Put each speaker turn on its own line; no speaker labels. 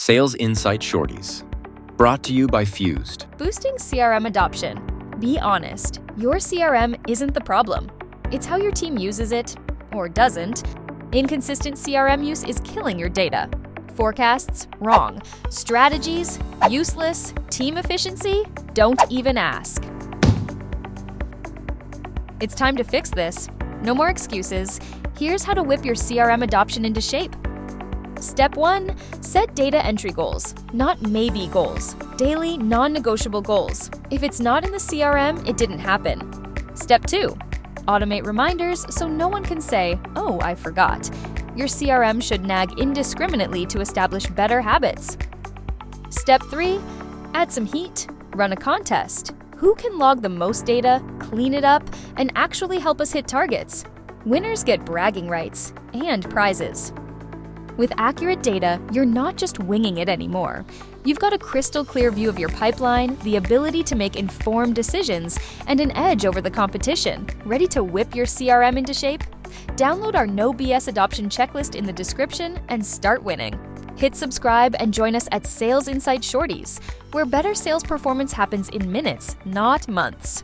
Sales Insight Shorties. Brought to you by Fused.
Boosting CRM adoption. Be honest, your CRM isn't the problem. It's how your team uses it, or doesn't. Inconsistent CRM use is killing your data. Forecasts? Wrong. Strategies? Useless. Team efficiency? Don't even ask. It's time to fix this. No more excuses. Here's how to whip your CRM adoption into shape. Step 1. Set data entry goals, not maybe goals. Daily, non-negotiable goals. If it's not in the CRM, it didn't happen. Step 2. Automate reminders so no one can say, "Oh, I forgot." Your CRM should nag indiscriminately to establish better habits. Step 3. Add some heat. Run a contest. Who can log the most data, clean it up, and actually help us hit targets? Winners get bragging rights and prizes. With accurate data, you're not just winging it anymore. You've got a crystal clear view of your pipeline, the ability to make informed decisions, and an edge over the competition. Ready to whip your CRM into shape? Download our No BS adoption checklist in the description and start winning. Hit subscribe and join us at Sales Insight Shorties, where better sales performance happens in minutes, not months.